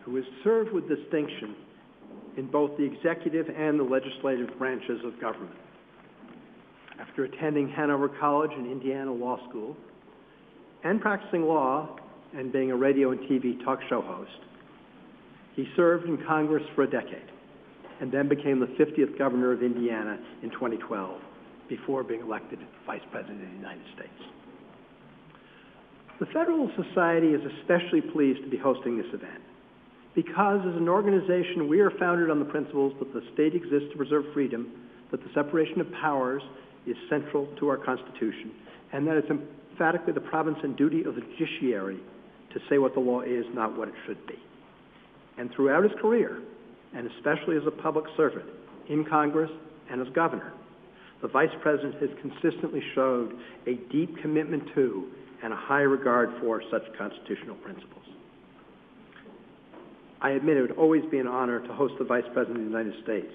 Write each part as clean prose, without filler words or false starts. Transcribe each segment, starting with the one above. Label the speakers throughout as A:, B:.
A: who has served with distinction in both the executive and the legislative branches of government. After attending Hanover College and Indiana Law School, and practicing law and being a radio and TV talk show host, he served in Congress for a decade and then became the 50th governor of Indiana in 2012 before being elected Vice President of the United States. The Federalist Society is especially pleased to be hosting this event because as an organization we are founded on the principles that the state exists to preserve freedom, that the separation of powers is central to our Constitution, and that it's emphatically the province and duty of the judiciary to say what the law is, not what it should be. And throughout his career, and especially as a public servant in Congress and as governor, the Vice President has consistently showed a deep commitment to and a high regard for such constitutional principles. I admit it would always be an honor to host the Vice President of the United States,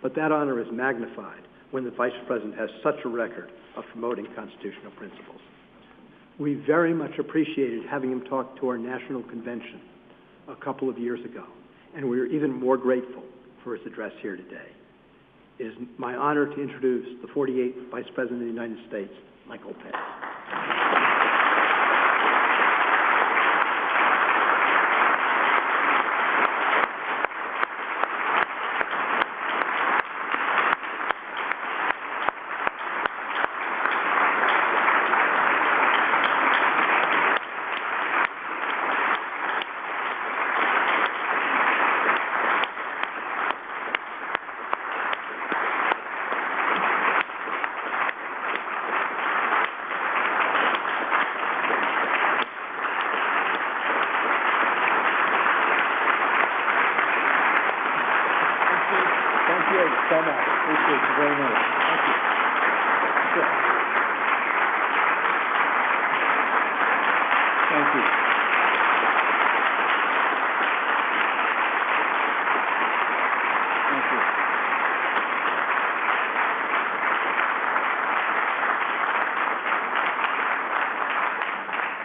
A: but that honor is magnified when the Vice President has such a record of promoting constitutional principles. We very much appreciated having him talk to our national convention a couple of years ago, and we are even more grateful for his address here today. It is my honor to introduce the 48th Vice President of the United States, Michael Pence.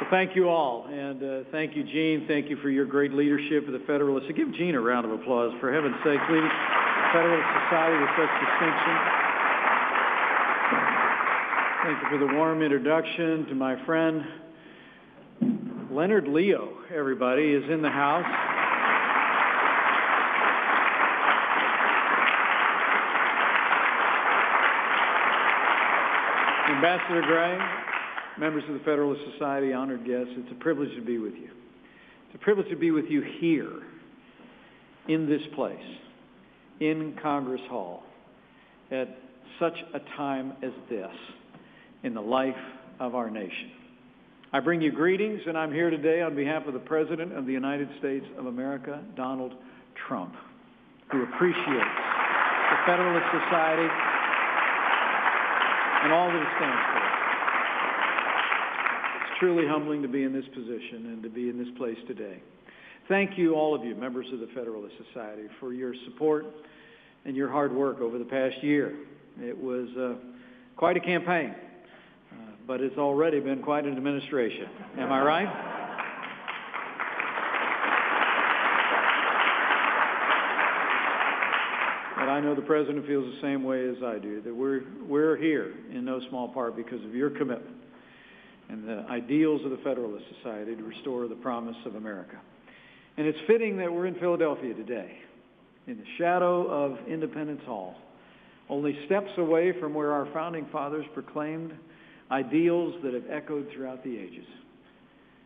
B: Thank you all, and thank you, Gene. Thank you for your great leadership of the Federalists. Give Gene a round of applause, for heaven's sake, leading the Federalist Society with such distinction. Thank you for the warm introduction to my friend. Leonard Leo, everybody, is in the house. Ambassador Gray, members of the Federalist Society, honored guests, it's a privilege to be with you. It's a privilege to be with you here, in this place, in Congress Hall, at such a time as this in the life of our nation. I bring you greetings, and I'm here today on behalf of the President of the United States of America, Donald Trump, who appreciates the Federalist Society and all that it stands for. Truly humbling to be in this position and to be in this place today. Thank you, all of you, members of the Federalist Society, for your support and your hard work over the past year. It was quite a campaign, but it's already been quite an administration. Am I right? But I know the President feels the same way as I do, that we're here in no small part because of your commitment and the ideals of the Federalist Society to restore the promise of America. And it's fitting that we're in Philadelphia today, in the shadow of Independence Hall, only steps away from where our founding fathers proclaimed ideals that have echoed throughout the ages.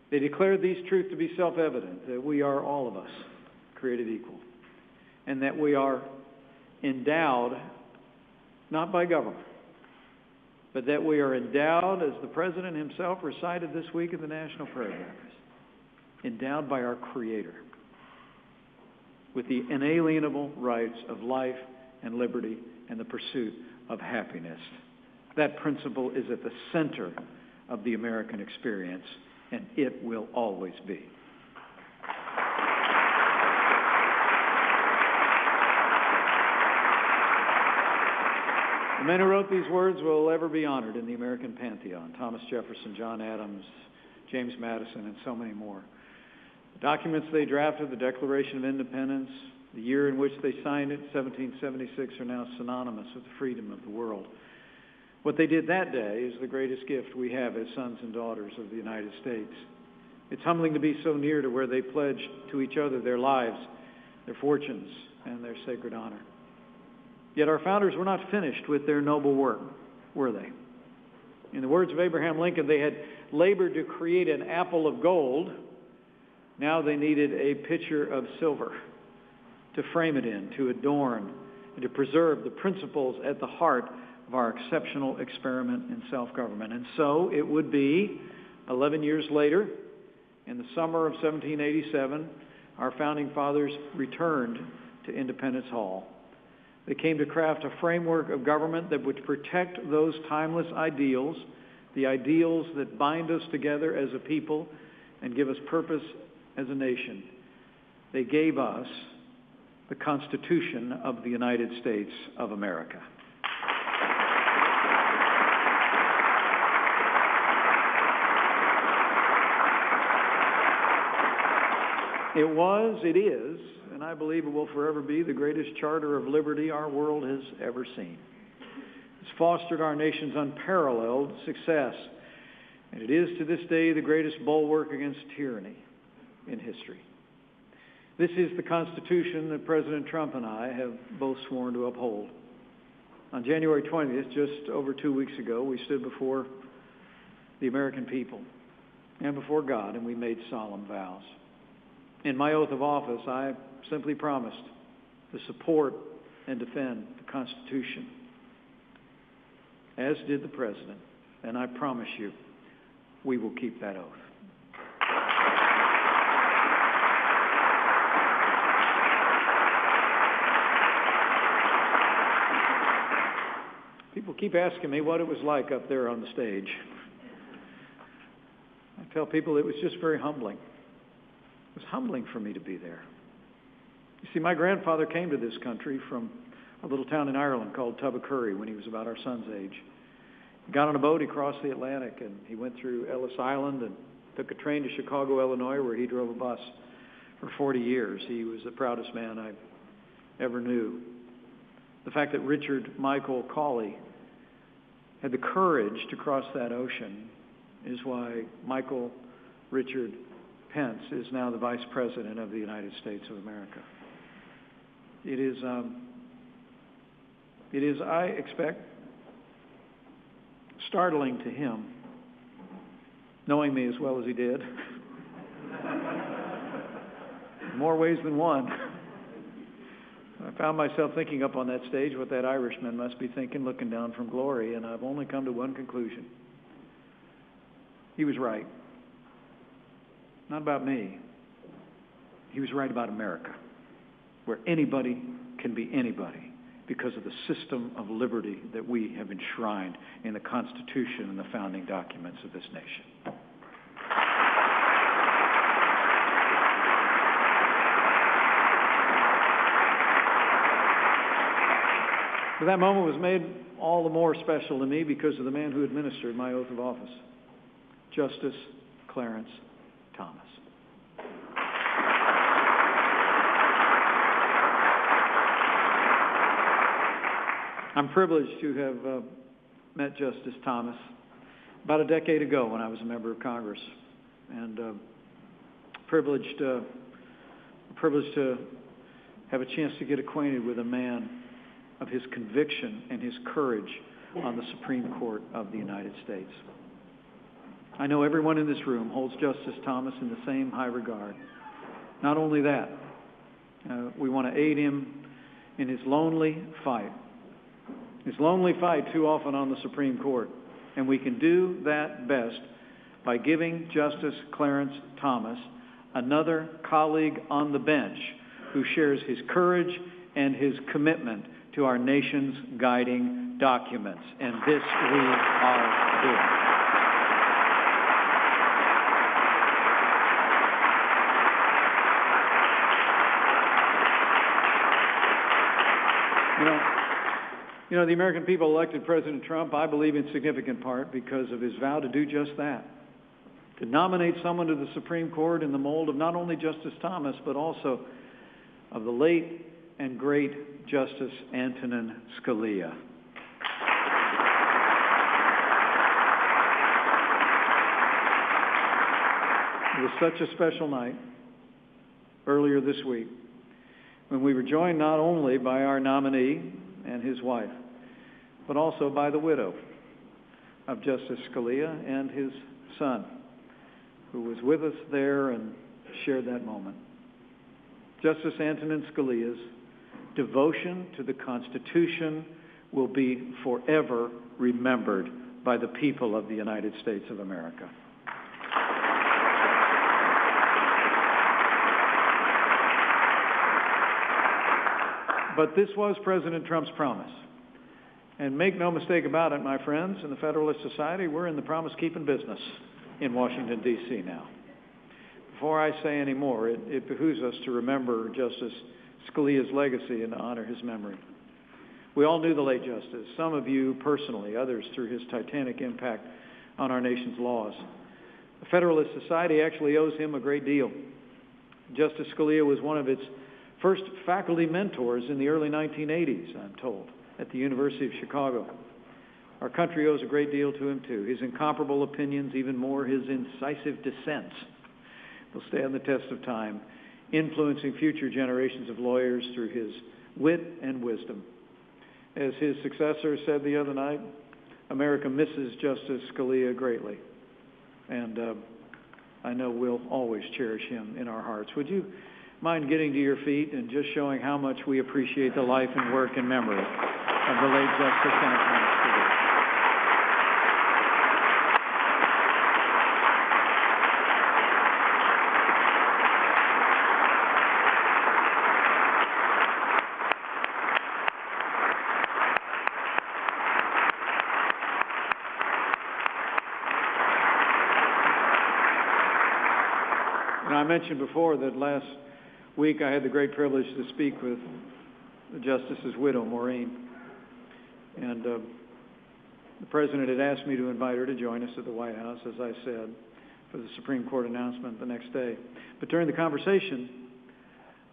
B: They declared these truths to be self-evident, that we are, all of us, created equal, and that we are endowed not by government, but that we are endowed, as the President himself recited this week in the National Prayer Breakfast, endowed by our Creator with the inalienable rights of life and liberty and the pursuit of happiness. That principle is at the center of the American experience, and it will always be. The men who wrote these words will ever be honored in the American pantheon: Thomas Jefferson, John Adams, James Madison, and so many more. Documents they drafted, the Declaration of Independence, the year in which they signed it, 1776, are now synonymous with the freedom of the world. What they did that day is the greatest gift we have as sons and daughters of the United States. It's humbling to be so near to where they pledged to each other their lives, their fortunes, and their sacred honor. Yet our founders were not finished with their noble work, were they? In the words of Abraham Lincoln, they had labored to create an apple of gold. Now they needed a pitcher of silver to frame it in, to adorn, and to preserve the principles at the heart of our exceptional experiment in self-government. And so it would be 11 years later, in the summer of 1787, our founding fathers returned to Independence Hall. They came to craft a framework of government that would protect those timeless ideals, the ideals that bind us together as a people and give us purpose as a nation. They gave us the Constitution of the United States of America. It was, it is, and I believe it will forever be the greatest charter of liberty our world has ever seen. It's fostered our nation's unparalleled success, and it is to this day the greatest bulwark against tyranny in history. This is the Constitution that President Trump and I have both sworn to uphold. On January 20th, just over 2 weeks ago, we stood before the American people and before God, and we made solemn vows. In my oath of office, I simply promised to support and defend the Constitution, as did the President, and I promise you, we will keep that oath. People keep asking me what it was like up there on the stage. I tell people it was just very humbling. It was humbling for me to be there. You see, my grandfather came to this country from a little town in Ireland called Tubacurry when he was about our son's age. He got on a boat, he crossed the Atlantic, and he went through Ellis Island and took a train to Chicago, Illinois, where he drove a bus for 40 years. He was the proudest man I ever knew. The fact that Richard Michael Cawley had the courage to cross that ocean is why Michael Richard Pence is now the Vice President of the United States of America. It is, I expect, startling to him, knowing me as well as he did, in more ways than one. I found myself thinking up on that stage what that Irishman must be thinking looking down from glory, and I've only come to one conclusion. He was right. Not about me. He was right about America, where anybody can be anybody because of the system of liberty that we have enshrined in the Constitution and the founding documents of this nation. But that moment was made all the more special to me because of the man who administered my oath of office, Justice Clarence Thomas. I'm privileged to have met Justice Thomas about a decade ago when I was a member of Congress, and privileged to have a chance to get acquainted with a man of his conviction and his courage on the Supreme Court of the United States. I know everyone in this room holds Justice Thomas in the same high regard. Not only that, we want to aid him in his lonely fight. His lonely fight too often on the Supreme Court. And we can do that best by giving Justice Clarence Thomas another colleague on the bench who shares his courage and his commitment to our nation's guiding documents. And this we are doing. You know, the American people elected President Trump, I believe, in significant part because of his vow to do just that, to nominate someone to the Supreme Court in the mold of not only Justice Thomas, but also of the late and great Justice Antonin Scalia. It was such a special night earlier this week when we were joined not only by our nominee and his wife, but also by the widow of Justice Scalia and his son, who was with us there and shared that moment. Justice Antonin Scalia's devotion to the Constitution will be forever remembered by the people of the United States of America. But this was President Trump's promise. And make no mistake about it, my friends, in the Federalist Society, we're in the promise-keeping business in Washington, D.C. now. Before I say any more, it behooves us to remember Justice Scalia's legacy and to honor his memory. We all knew the late Justice, some of you personally, others through his titanic impact on our nation's laws. The Federalist Society actually owes him a great deal. Justice Scalia was one of its first faculty mentors in the early 1980s, I'm told, at the University of Chicago. Our country owes a great deal to him, too. His incomparable opinions, even more his incisive dissents, will stand the test of time, influencing future generations of lawyers through his wit and wisdom. As his successor said the other night, America misses Justice Scalia greatly. And I know we'll always cherish him in our hearts. Would you mind getting to your feet and just showing how much we appreciate the life and work and memory of the late Justice Antonin Scalia. And I mentioned before that last week I had the great privilege to speak with the Justice's widow, Maureen. And the President had asked me to invite her to join us at the White House, as I said, for the Supreme Court announcement the next day. But during the conversation,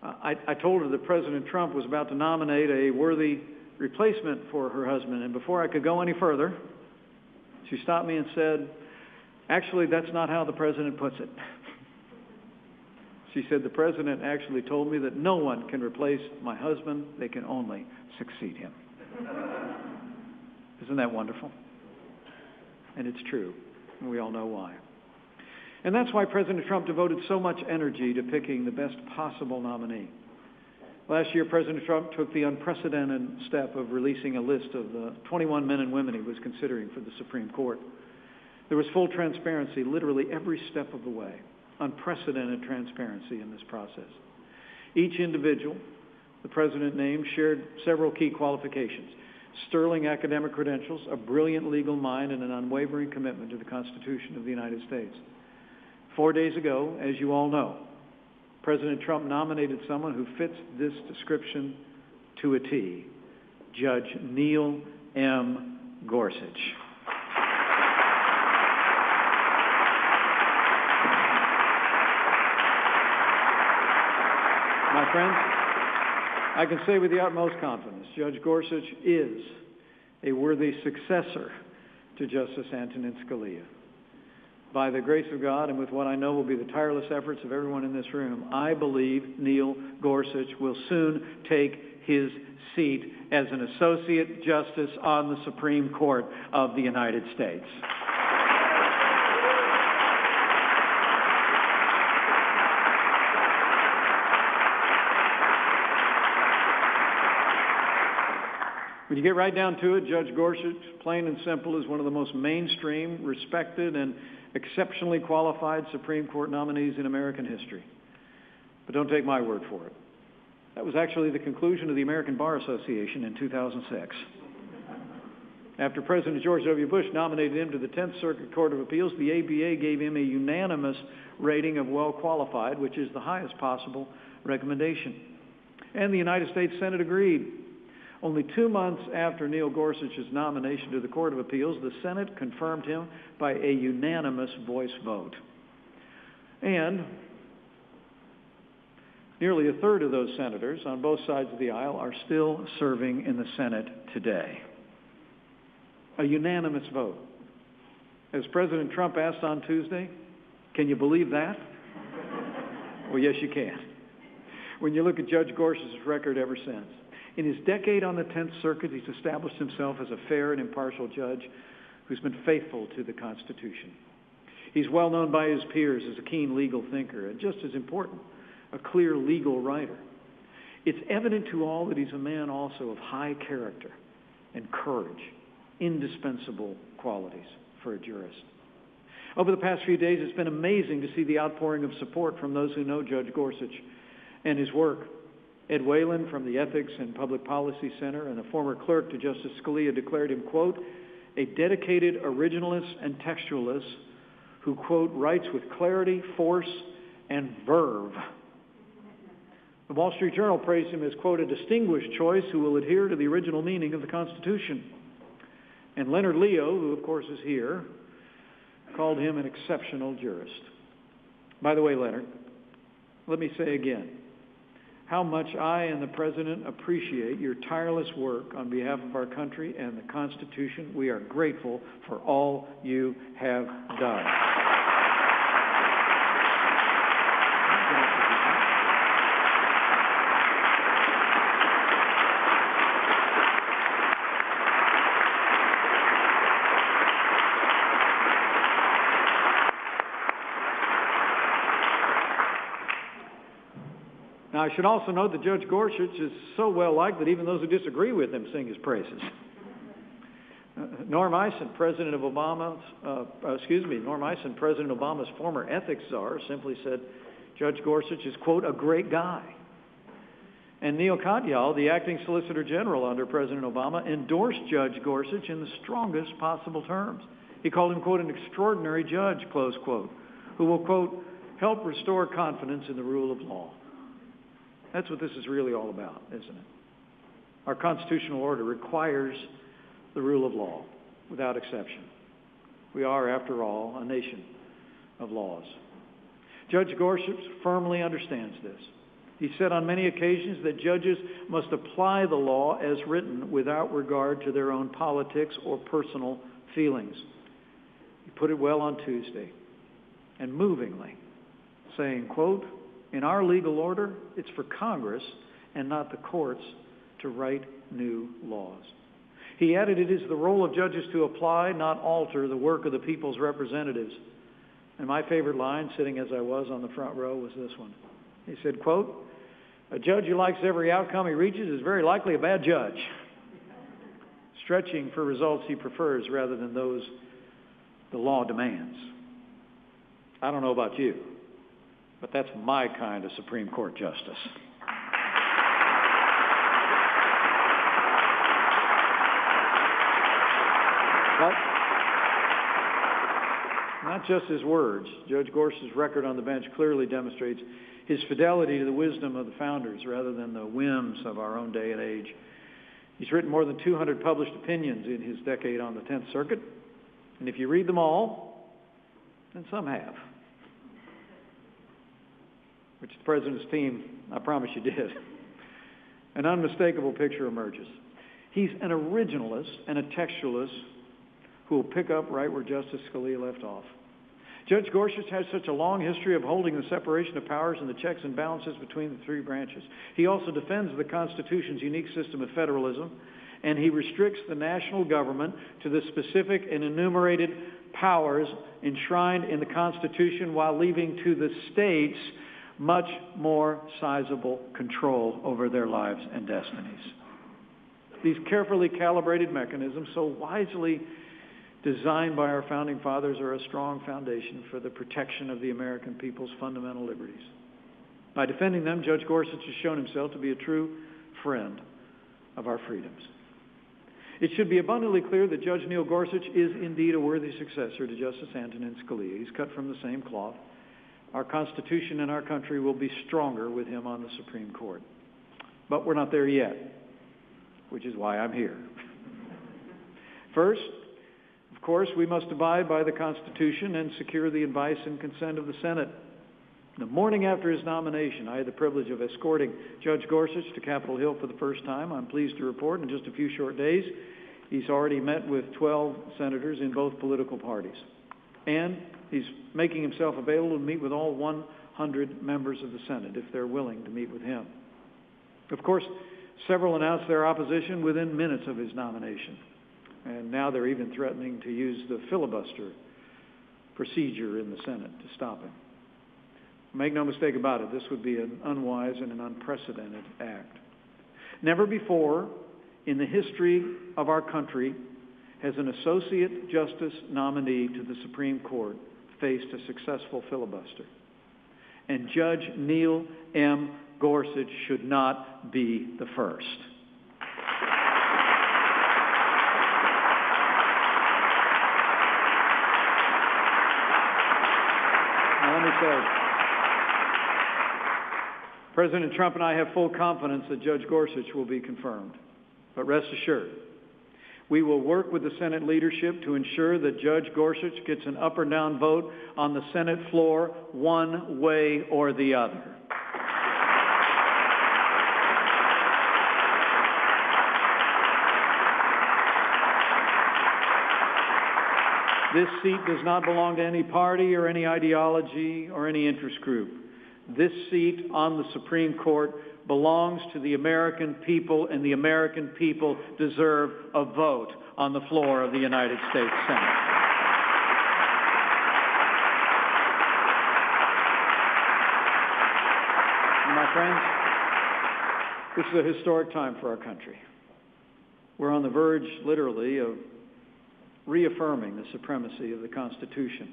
B: I told her that President Trump was about to nominate a worthy replacement for her husband. And before I could go any further, she stopped me and said, "Actually, that's not how the President puts it." She said, "The President actually told me that no one can replace my husband. They can only succeed him." Isn't that wonderful? And it's true. And we all know why. And that's why President Trump devoted so much energy to picking the best possible nominee. Last year, President Trump took the unprecedented step of releasing a list of the 21 men and women he was considering for the Supreme Court. There was full transparency literally every step of the way. Unprecedented transparency in this process. Each individual the President named shared several key qualifications: sterling academic credentials, a brilliant legal mind, and an unwavering commitment to the Constitution of the United States. 4 days ago, as you all know, President Trump nominated someone who fits this description to a T: Judge Neil M. Gorsuch. My friends, I can say with the utmost confidence, Judge Gorsuch is a worthy successor to Justice Antonin Scalia. By the grace of God and with what I know will be the tireless efforts of everyone in this room, I believe Neil Gorsuch will soon take his seat as an Associate Justice on the Supreme Court of the United States. When you get right down to it, Judge Gorsuch, plain and simple, is one of the most mainstream, respected, and exceptionally qualified Supreme Court nominees in American history. But don't take my word for it. That was actually the conclusion of the American Bar Association in 2006. After President George W. Bush nominated him to the 10th Circuit Court of Appeals, the ABA gave him a unanimous rating of well qualified, which is the highest possible recommendation. And the United States Senate agreed. Only 2 months after Neil Gorsuch's nomination to the Court of Appeals, the Senate confirmed him by a unanimous voice vote. And nearly a third of those senators on both sides of the aisle are still serving in the Senate today. A unanimous vote. As President Trump asked on Tuesday, can you believe that? Well, yes, you can. When you look at Judge Gorsuch's record ever since. In his decade on the 10th Circuit, he's established himself as a fair and impartial judge who's been faithful to the Constitution. He's well known by his peers as a keen legal thinker, and just as important, a clear legal writer. It's evident to all that he's a man also of high character and courage, indispensable qualities for a jurist. Over the past few days, it's been amazing to see the outpouring of support from those who know Judge Gorsuch and his work. Ed Whalen from the Ethics and Public Policy Center and a former clerk to Justice Scalia declared him, quote, a dedicated originalist and textualist who, quote, writes with clarity, force, and verve. The Wall Street Journal praised him as, quote, a distinguished choice who will adhere to the original meaning of the Constitution. And Leonard Leo, who of course is here, called him an exceptional jurist. By the way, Leonard, let me say again how much I and the President appreciate your tireless work on behalf of our country and the Constitution. We are grateful for all you have done. Now, I should also note that Judge Gorsuch is so well liked that even those who disagree with him sing his praises. Norm Eisen, President Obama's former ethics czar, simply said Judge Gorsuch is, quote, a great guy. And Neil Katyal, the acting Solicitor General under President Obama, endorsed Judge Gorsuch in the strongest possible terms. He called him, quote, an extraordinary judge, close quote, who will, quote, help restore confidence in the rule of law. That's what this is really all about, isn't it? Our constitutional order requires the rule of law without exception. We are, after all, a nation of laws. Judge Gorsuch firmly understands this. He said on many occasions that judges must apply the law as written without regard to their own politics or personal feelings. He put it well on Tuesday, and movingly, saying, quote, in our legal order, it's for Congress and not the courts to write new laws. He added, it is the role of judges to apply, not alter, the work of the people's representatives. And my favorite line, sitting as I was on the front row, was this one. He said, quote, a judge who likes every outcome he reaches is very likely a bad judge, stretching for results he prefers rather than those the law demands. I don't know about you, but that's my kind of Supreme Court justice. But not just his words. Judge Gorsuch's record on the bench clearly demonstrates his fidelity to the wisdom of the founders rather than the whims of our own day and age. He's written more than 200 published opinions in his decade on the 10th Circuit. And if you read them all, and some have, which the President's team, I promise you, did, an unmistakable picture emerges. He's an originalist and a textualist who will pick up right where Justice Scalia left off. Judge Gorsuch has such a long history of holding the separation of powers and the checks and balances between the three branches. He also defends the Constitution's unique system of federalism, and he restricts the national government to the specific and enumerated powers enshrined in the Constitution while leaving to the states much more sizable control over their lives and destinies. These carefully calibrated mechanisms, so wisely designed by our founding fathers, are a strong foundation for the protection of the American people's fundamental liberties. By defending them, Judge Gorsuch has shown himself to be a true friend of our freedoms. It should be abundantly clear that Judge Neil Gorsuch is indeed a worthy successor to Justice Antonin Scalia. He's cut from the same cloth. Our Constitution and our country will be stronger with him on the Supreme Court. But we're not there yet, which is why I'm here. First, of course, we must abide by the Constitution and secure the advice and consent of the Senate. The morning after his nomination, I had the privilege of escorting Judge Gorsuch to Capitol Hill for the first time. I'm pleased to report in just a few short days, he's already met with 12 senators in both political parties. And he's making himself available to meet with all 100 members of the Senate if they're willing to meet with him. Of course, several announced their opposition within minutes of his nomination. And now they're even threatening to use the filibuster procedure in the Senate to stop him. Make no mistake about it, this would be an unwise and an unprecedented act. Never before in the history of our country has an associate justice nominee to the Supreme Court faced a successful filibuster. And Judge Neil M. Gorsuch should not be the first. Now let me say, President Trump and I have full confidence that Judge Gorsuch will be confirmed. But rest assured, we will work with the Senate leadership to ensure that Judge Gorsuch gets an up or down vote on the Senate floor one way or the other. This seat does not belong to any party or any ideology or any interest group. This seat on the Supreme Court belongs to the American people, and the American people deserve a vote on the floor of the United States Senate. And my friends, this is a historic time for our country. We're on the verge, literally, of reaffirming the supremacy of the Constitution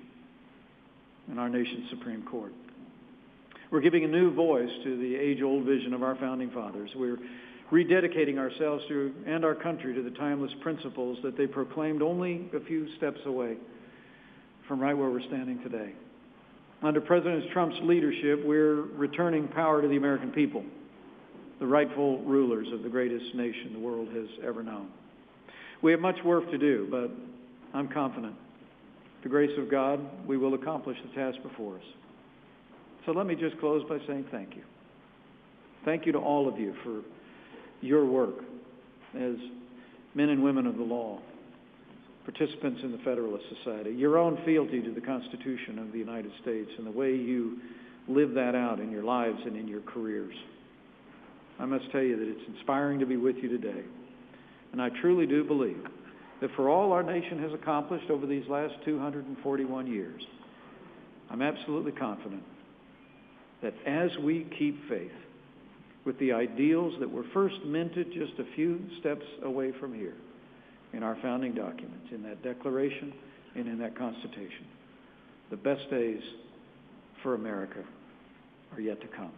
B: in our nation's Supreme Court. We're giving a new voice to the age-old vision of our founding fathers. We're rededicating ourselves to and our country to the timeless principles that they proclaimed only a few steps away from right where we're standing today. Under President Trump's leadership, we're returning power to the American people, the rightful rulers of the greatest nation the world has ever known. We have much work to do, but I'm confident, with the grace of God, we will accomplish the task before us. So let me just close by saying thank you. Thank you to all of you for your work as men and women of the law, participants in the Federalist Society, your own fealty to the Constitution of the United States and the way you live that out in your lives and in your careers. I must tell you that it's inspiring to be with you today. And I truly do believe that for all our nation has accomplished over these last 241 years, I'm absolutely confident that as we keep faith with the ideals that were first minted just a few steps away from here in our founding documents, in that Declaration and in that Constitution, the best days for America are yet to come.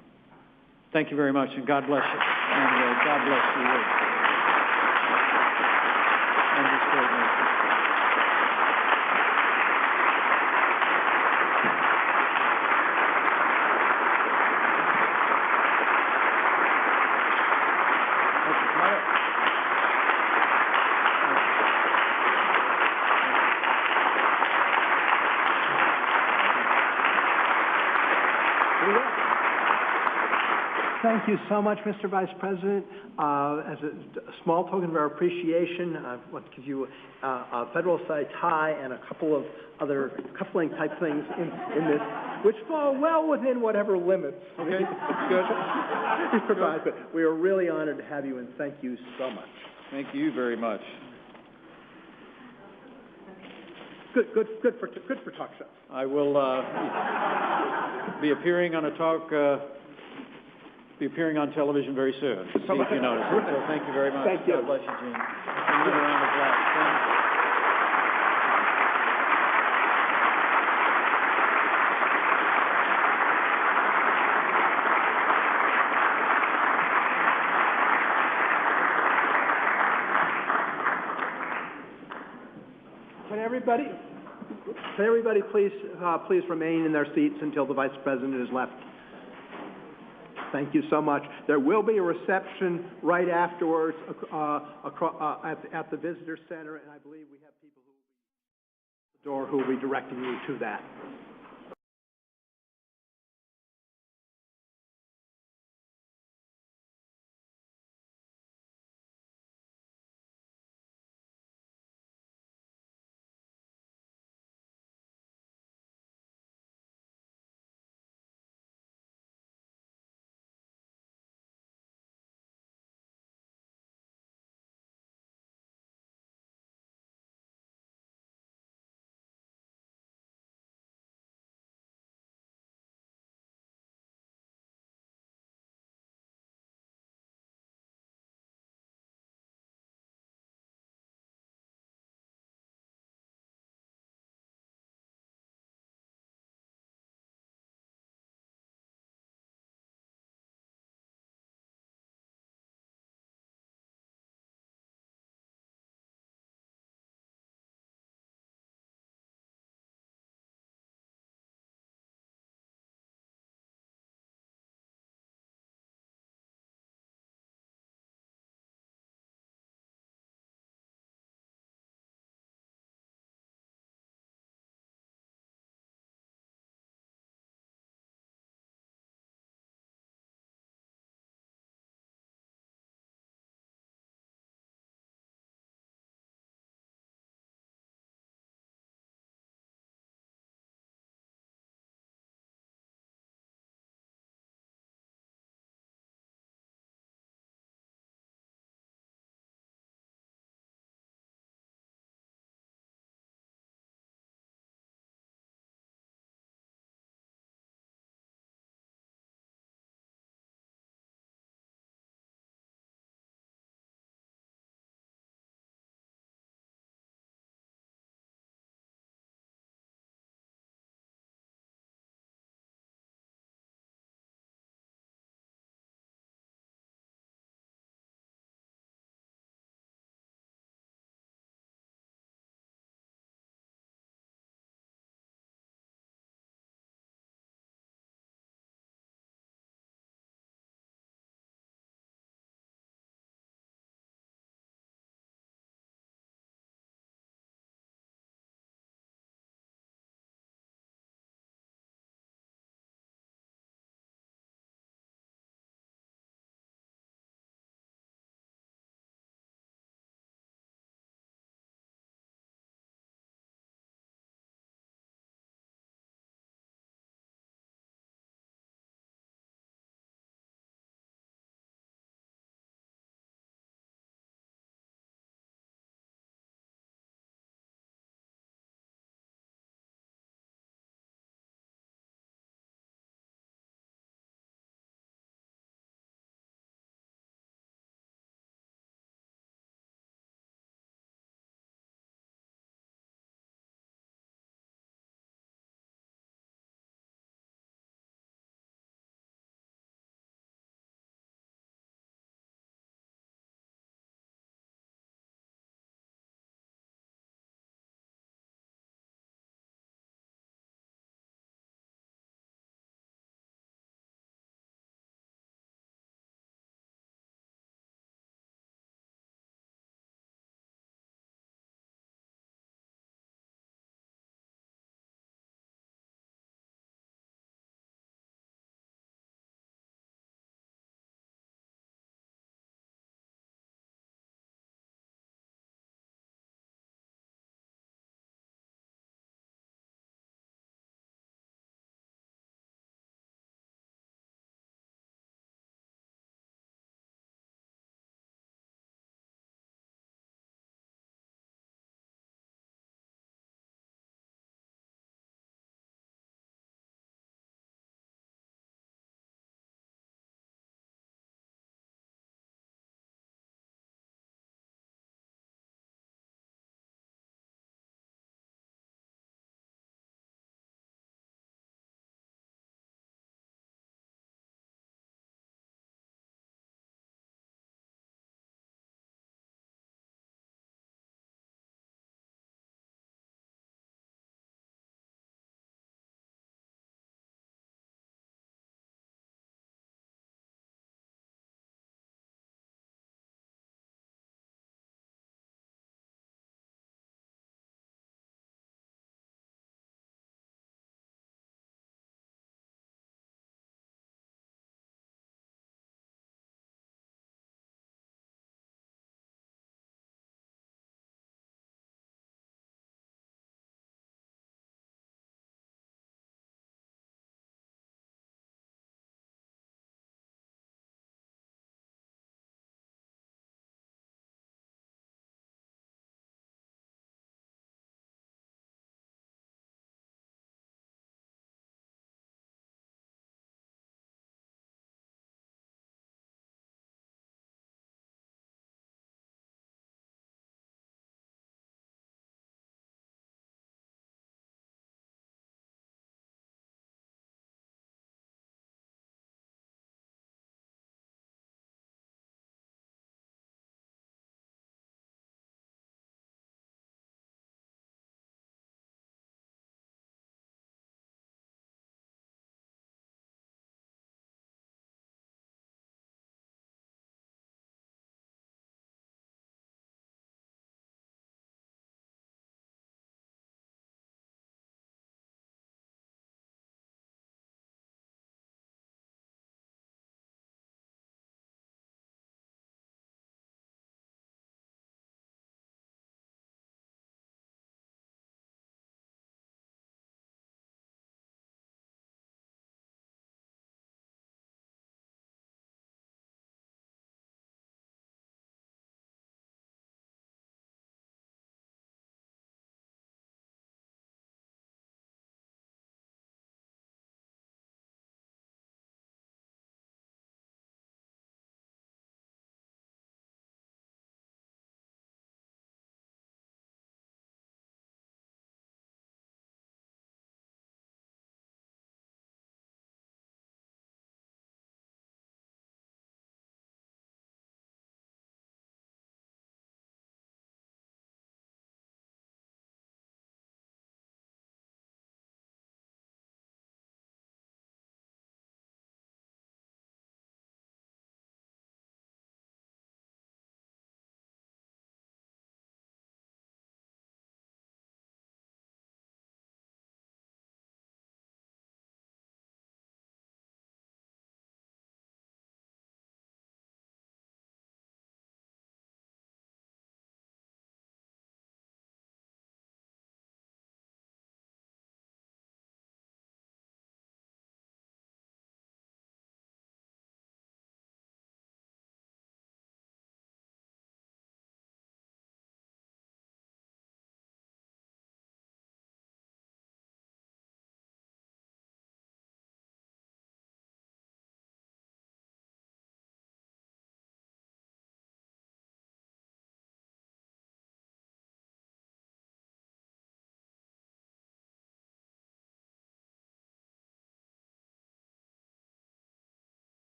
B: Thank you very much, and God bless you. And God bless you. And this great nation.
A: Thank you so much, Mr. Vice President. As a small token of our appreciation, I want to give you a Federal side tie and a couple of other cuffling type things in this, which fall well within whatever limits
B: Okay, good.
A: he provides. But we are really honored to have you, and thank you so much.
B: Thank you very much.
A: Good for talk shows.
B: I will be appearing on on television very soon. See if you notice it. So thank you very much.
A: Thank you.
B: God bless you, Gene. And give a round of applause.
A: Can everybody please remain in their seats until the Vice President is left? Thank you so much. There will be a reception right afterwards at the Visitor Center, and I believe we have people who will be at the door who will be directing you to that.